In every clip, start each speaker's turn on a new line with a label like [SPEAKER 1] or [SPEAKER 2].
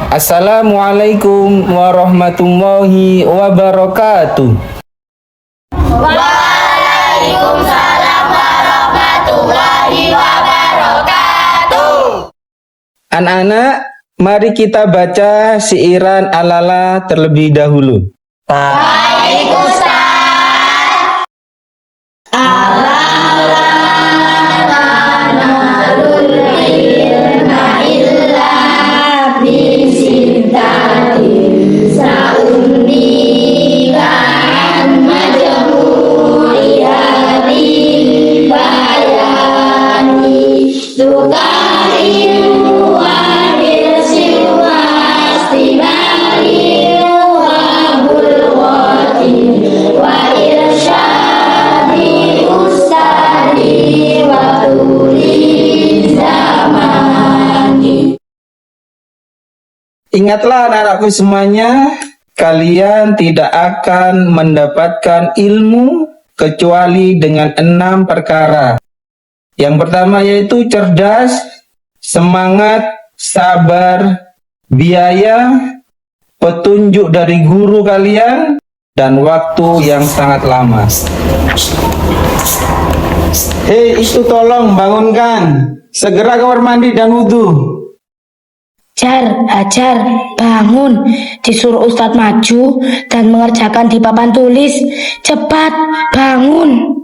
[SPEAKER 1] Assalamualaikum warahmatullahi wabarakatuh.
[SPEAKER 2] Waalaikumsalam warahmatullahi wabarakatuh.
[SPEAKER 1] Anak-anak, mari kita baca syairan Alala terlebih dahulu.
[SPEAKER 2] Baik Ustaz.
[SPEAKER 1] Ingatlah anak-anakku semuanya, kalian tidak akan mendapatkan ilmu kecuali dengan 6 perkara. Yang pertama yaitu cerdas, semangat, sabar, biaya, petunjuk dari guru kalian, dan waktu yang sangat lama. Hei, itu tolong bangunkan. Segera kamar mandi dan wudhu.
[SPEAKER 3] Hajar, bangun. Disuruh Ustadz maju dan mengerjakan di papan tulis. Cepat, bangun.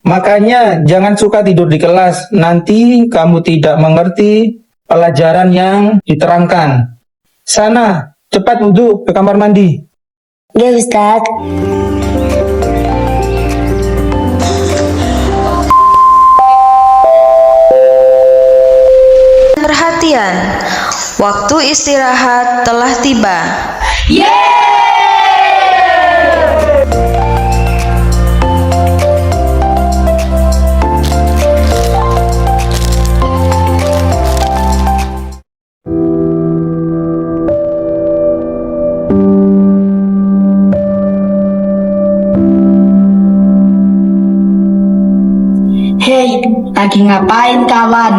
[SPEAKER 1] Makanya jangan suka tidur di kelas. Nanti kamu tidak mengerti pelajaran yang diterangkan. Sana, cepat wudhu ke kamar mandi.
[SPEAKER 3] Ya Ustadz.
[SPEAKER 4] Perhatian, waktu istirahat telah tiba.
[SPEAKER 3] Hei, lagi ngapain kawan?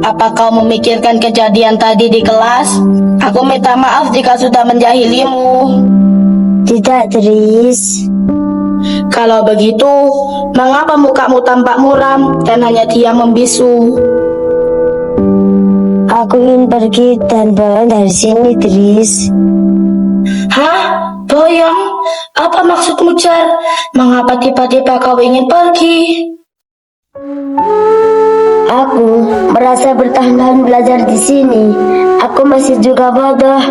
[SPEAKER 3] Apa kau memikirkan kejadian tadi di kelas? Aku minta maaf jika sudah menjahilimu.
[SPEAKER 5] Tidak, Tris.
[SPEAKER 3] Kalau begitu, mengapa mukamu tampak muram dan hanya diam membisu?
[SPEAKER 5] Aku ingin pergi dan boyong dari sini, Tris.
[SPEAKER 3] Hah? Boyong? Apa maksudmu, Jar? Mengapa tiba-tiba kau ingin pergi?
[SPEAKER 5] Aku merasa bertahun-tahun belajar di sini. Aku masih juga bodoh.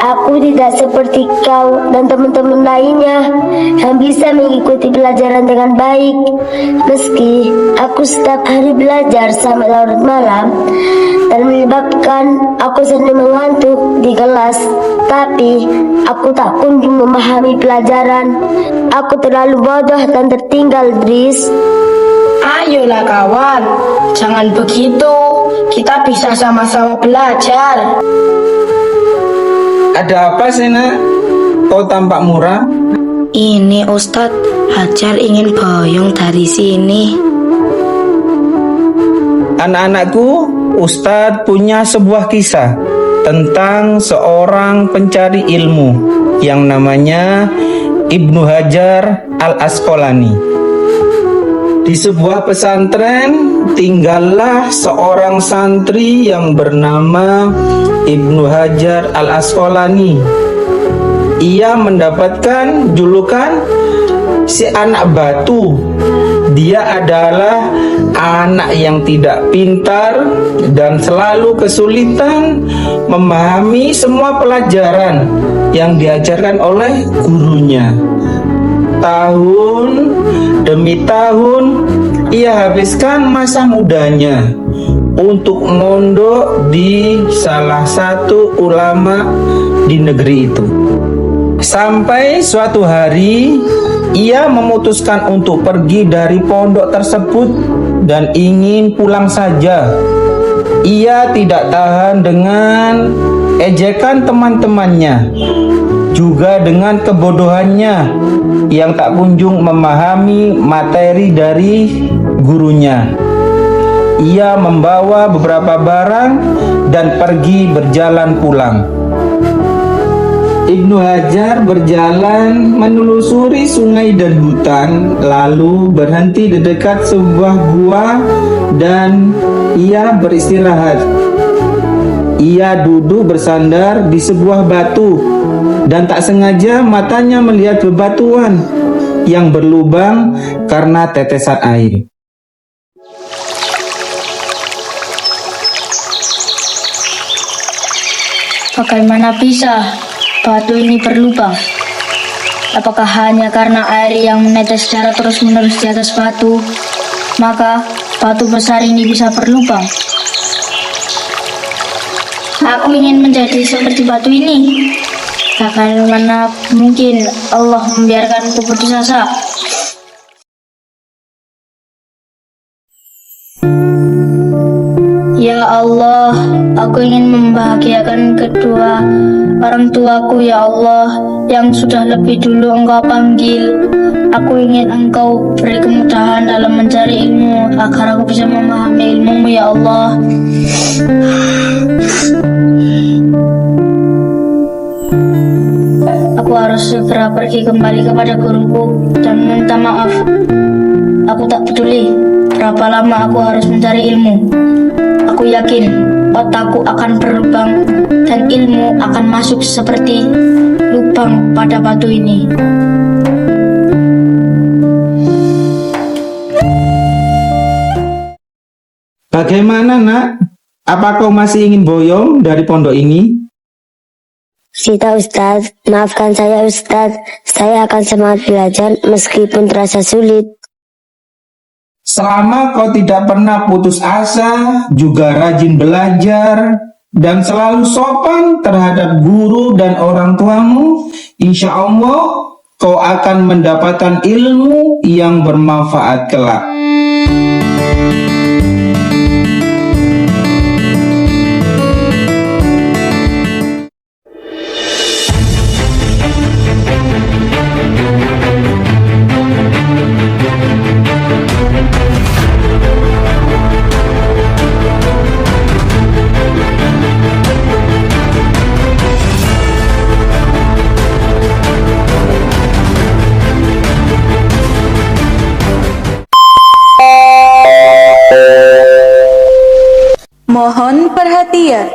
[SPEAKER 5] Aku tidak seperti kau dan teman-teman lainnya yang bisa mengikuti pelajaran dengan baik. Meski aku setiap hari belajar sampai larut malam dan menyebabkan aku sering mengantuk di kelas, tapi aku tak kunjung memahami pelajaran. Aku terlalu bodoh dan tertinggal, Dris.
[SPEAKER 3] Ayolah kawan, jangan begitu. Kita bisa sama-sama belajar.
[SPEAKER 1] Ada apa sih, nak? Kau tampak muram?
[SPEAKER 3] Ini Ustadz, Hajar ingin boyong dari sini.
[SPEAKER 1] Anak-anakku, Ustadz punya sebuah kisah tentang seorang pencari ilmu yang namanya Ibnu Hajar Al-Asqalani. Di sebuah pesantren tinggallah seorang santri yang bernama Ibnu Hajar Al-Asqalani. Ia mendapatkan julukan si anak batu. Dia adalah anak yang tidak pintar dan selalu kesulitan memahami semua pelajaran yang diajarkan oleh gurunya. Tahun demi tahun ia habiskan masa mudanya untuk mondok di salah satu ulama di negeri itu. Sampai suatu hari ia memutuskan untuk pergi dari pondok tersebut dan ingin pulang saja. Ia tidak tahan dengan ejekan teman-temannya. juga dengan kebodohannya yang tak kunjung memahami materi dari gurunya. Ia membawa beberapa barang dan pergi berjalan pulang. Ibnu Hajar berjalan menelusuri sungai dan hutan, lalu berhenti di dekat sebuah gua dan ia beristirahat. Ia duduk bersandar di sebuah batu dan tak sengaja matanya melihat bebatuan yang berlubang karena tetesan air.
[SPEAKER 3] Bagaimana bisa batu ini berlubang? Apakah hanya karena air yang menetes secara terus-menerus di atas batu, maka batu besar ini bisa berlubang? Aku ingin menjadi seperti batu ini. Bagaimana mungkin Allah membiarkan itu putus asa? Ya Allah, aku ingin membahagiakan kedua orang tuaku, ya Allah, yang sudah lebih dulu Engkau panggil. Aku ingin Engkau beri kemudahan dalam mencari ilmu, agar aku bisa memahami ilmu-Mu, ya Allah. Aku harus segera pergi kembali kepada guruku dan minta maaf. Aku tak peduli berapa lama aku harus mencari ilmu. Aku yakin otakku akan berlubang dan ilmu akan masuk seperti lubang pada batu ini.
[SPEAKER 1] Bagaimana, Nak? Apa kau masih ingin boyong dari pondok ini?
[SPEAKER 5] Sita Ustadz, maafkan saya Ustadz. Saya akan semangat belajar meskipun terasa sulit.
[SPEAKER 1] Selama kau tidak pernah putus asa, juga rajin belajar, dan selalu sopan terhadap guru dan orang tuamu, insya Allah kau akan mendapatkan ilmu yang bermanfaat kelak.
[SPEAKER 6] Mohon perhatian,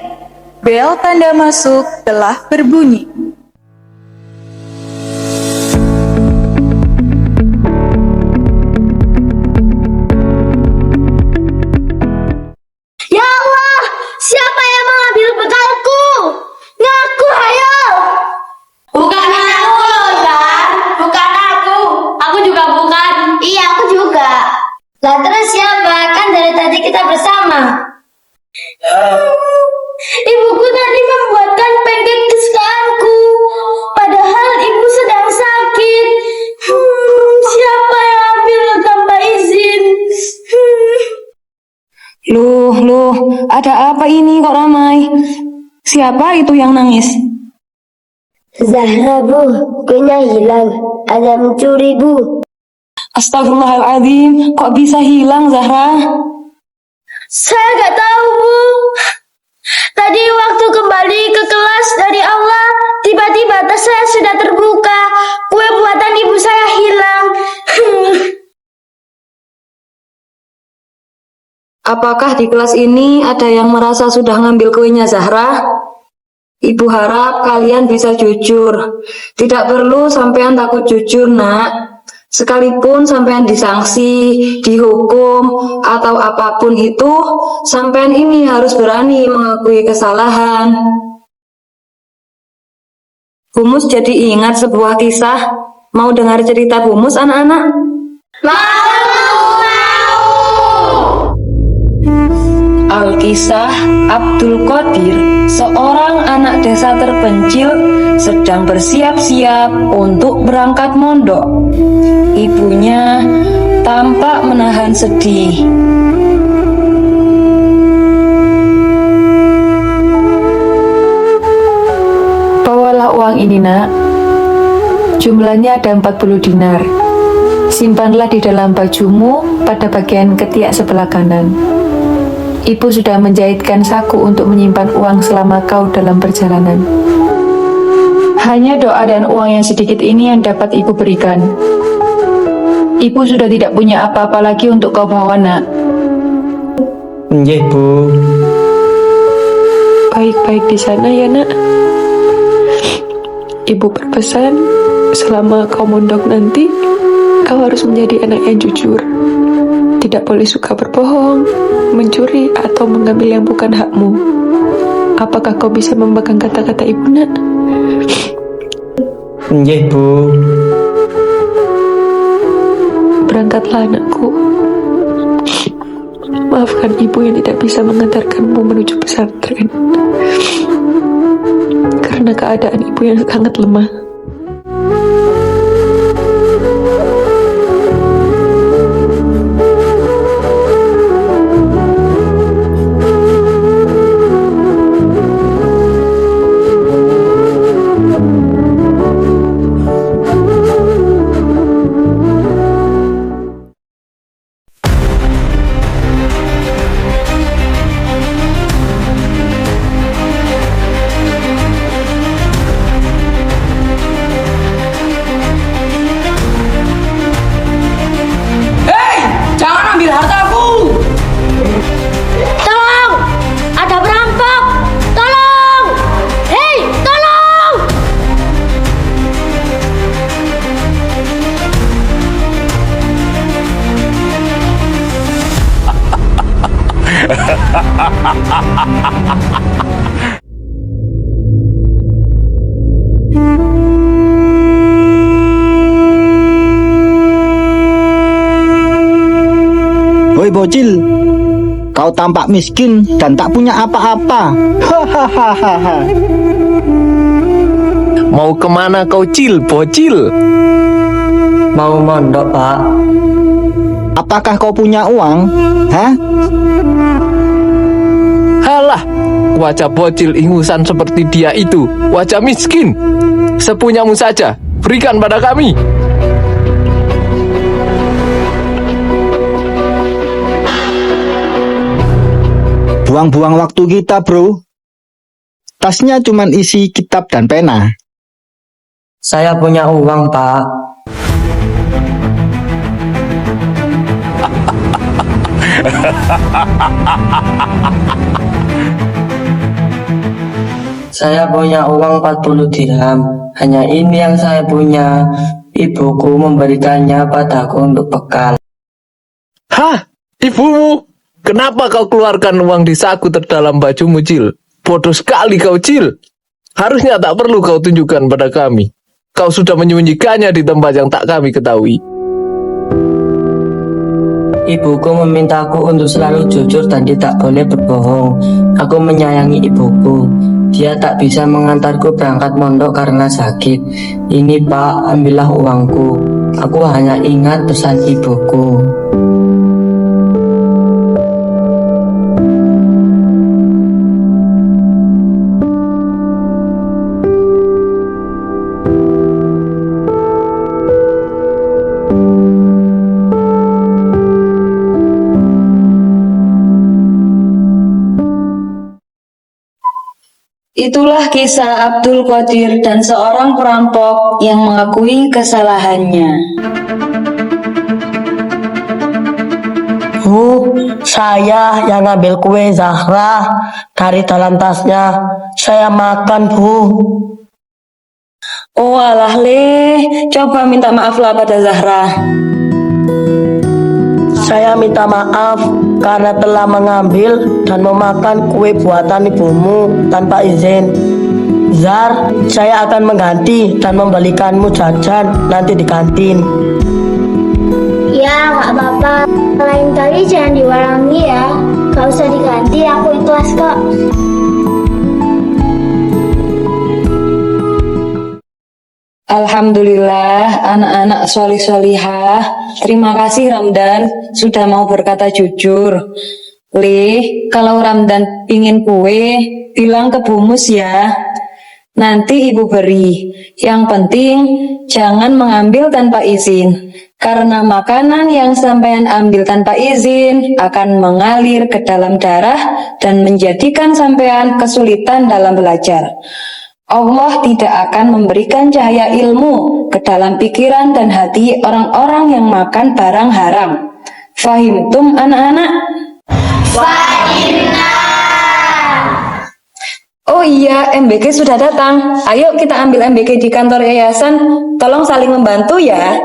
[SPEAKER 6] bel tanda masuk telah berbunyi.
[SPEAKER 2] Ya Allah, siapa yang mengambil bekalku? Ngaku, hayo! Bukan aku, Ustaz. Bukan aku. Aku juga bukan. Iya, aku juga. Lah terus siapa? Kan dari tadi kita bersama. Ibuku tadi membuatkan pancake kesukaanku. Padahal ibu sedang sakit. Siapa yang ambil tanpa izin?
[SPEAKER 6] Loh, ada apa ini kok ramai? Siapa itu yang nangis?
[SPEAKER 5] Zahra bu, kuenya hilang. Ada mencuri bu.
[SPEAKER 6] Astagfirullahaladzim, kok bisa hilang Zahra?
[SPEAKER 2] Saya gak tahu, Bu. Tadi waktu kembali ke kelas dari aula, tiba-tiba tas saya sudah terbuka. Kue buatan ibu saya hilang.
[SPEAKER 6] Apakah di kelas ini ada yang merasa sudah ngambil kuenya Zahra? Ibu harap kalian bisa jujur. Tidak perlu sampean takut jujur, Nak. Sekalipun sampean disanksi, dihukum, atau apapun itu, sampean ini harus berani mengakui kesalahan. Humus jadi ingat sebuah kisah. Mau dengar cerita Humus, anak-anak? Alkisah Abdul Qadir, seorang anak desa terpencil, sedang bersiap-siap untuk berangkat mondok. Ibunya tampak menahan sedih. Bawalah uang ini, Nak. Jumlahnya ada 40 dinar. Simpanlah di dalam bajumu pada bagian ketiak sebelah kanan. Ibu sudah menjahitkan saku untuk menyimpan uang selama kau dalam perjalanan. Hanya doa dan uang yang sedikit ini yang dapat ibu berikan. Ibu sudah tidak punya apa-apa lagi untuk kau bawa, nak.
[SPEAKER 1] Nggih, Bu.
[SPEAKER 6] Baik-baik di sana ya, nak. Ibu berpesan, selama kau mondok nanti, kau harus menjadi anak yang jujur. Tidak boleh suka berbohong, mencuri, atau mengambil yang bukan hakmu. Apakah kau bisa memegang kata-kata ibu, nak?
[SPEAKER 1] Nggih, Bu.
[SPEAKER 6] Berangkatlah, anakku. Maafkan ibu yang tidak bisa mengantarkanmu menuju pesantren. Karena keadaan ibu yang sangat lemah.
[SPEAKER 2] Tolong! Ada perampok! Tolong! Hei, tolong!
[SPEAKER 7] Woi bocil, kau tampak miskin dan tak punya apa-apa. Hahaha.
[SPEAKER 8] Mau kemana kau, Cil, bocil?
[SPEAKER 9] Mau mondok, Pak.
[SPEAKER 7] Apakah kau punya uang? Hah?
[SPEAKER 8] Halah, wajah bocil ingusan seperti dia itu, wajah miskin. Sepunyamu saja, berikan pada kami.
[SPEAKER 7] Buang-buang waktu kita, bro. Tasnya cuman isi kitab dan pena.
[SPEAKER 9] Saya punya uang, Pak. Saya punya uang 40 dirham. Hanya ini yang saya punya. Ibuku memberikannya padaku untuk bekal.
[SPEAKER 8] Hah? Ibumu? Kenapa kau keluarkan uang di saku terdalam bajumu, Cil? Bodoh sekali kau, Cil. Harusnya tak perlu kau tunjukkan pada kami. Kau sudah menyembunyikannya di tempat yang tak kami ketahui.
[SPEAKER 9] Ibuku memintaku untuk selalu jujur dan tidak boleh berbohong. Aku menyayangi ibuku. Dia tak bisa mengantarku berangkat mondok karena sakit. Ini, Pak, ambillah uangku. Aku hanya ingat pesan ibuku.
[SPEAKER 6] Itulah kisah Abdul Qadir dan seorang perampok yang mengakui kesalahannya.
[SPEAKER 9] Bu, saya yang ngambil kue Zahra dari dalam tasnya. Saya makan, Bu.
[SPEAKER 6] Oh alah Le, coba minta maaflah pada Zahra.
[SPEAKER 9] Saya minta maaf karena telah mengambil dan memakan kue buatan ibumu tanpa izin. Zar, saya akan mengganti dan membelikanmu jajan nanti di kantin.
[SPEAKER 5] Ya, nggak apa-apa. Lain kali jangan diulangi ya. Gak usah diganti, aku ikhlas kok.
[SPEAKER 6] Alhamdulillah, anak-anak solih-solihah. Terima kasih Ramdan sudah mau berkata jujur. Le, kalau Ramdan pingin kue, bilang ke Bu Mus ya. Nanti ibu beri. Yang penting jangan mengambil tanpa izin. Karena makanan yang sampean ambil tanpa izin akan mengalir ke dalam darah dan menjadikan sampean kesulitan dalam belajar. Allah tidak akan memberikan cahaya ilmu ke dalam pikiran dan hati orang-orang yang makan barang haram. Fahimtum anak-anak? Oh iya, MBK sudah datang. Ayo kita ambil MBK di kantor yayasan. Tolong saling membantu ya.